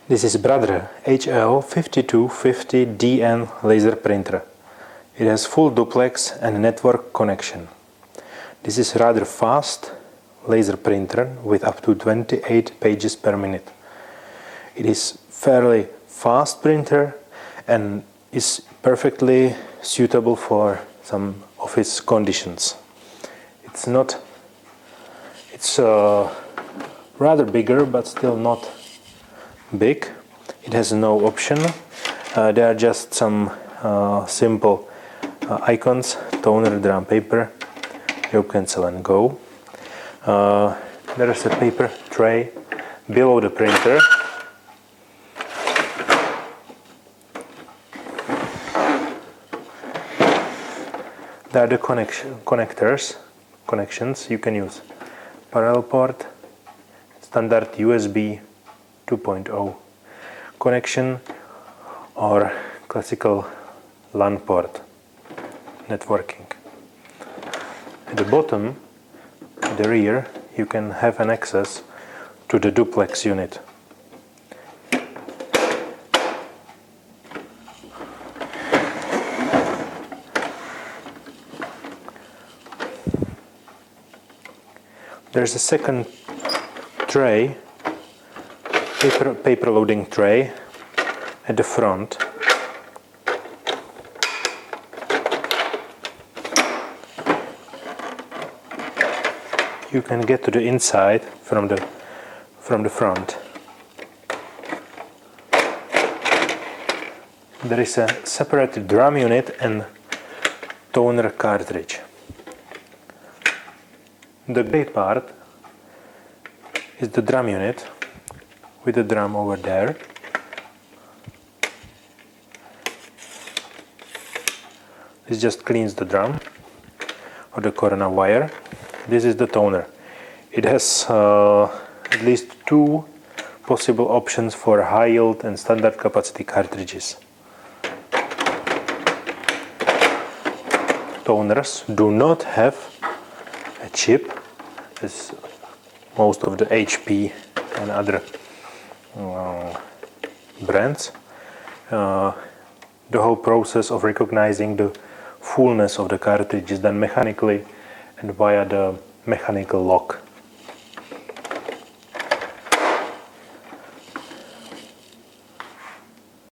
This is Brother HL5250DN laser printer. It has full duplex and network connection. This is rather fast laser printer with up to 28 pages per minute. It is fairly fast printer and is perfectly suitable for some office conditions. It's rather bigger, but still not big. It has no option. There are just some simple icons: toner, drum paper, Europe cancel and go. There is a paper tray below the printer. There are the connections. You can use parallel port, standard USB 2.0 connection, or classical LAN port networking. At the bottom, the rear, you can have an access to the duplex unit. There's a second tray, paper loading tray at the front. You can get to the inside from the front. There is a separate drum unit and toner cartridge. The gray part is the drum unit with the drum over there. This just cleans the drum or the corona wire. This is the toner. It has at least two possible options for high yield and standard capacity cartridges. Toners do not have a chip, as most of the HP and other brands. The whole process of recognizing the fullness of the cartridge is done mechanically and via the mechanical lock.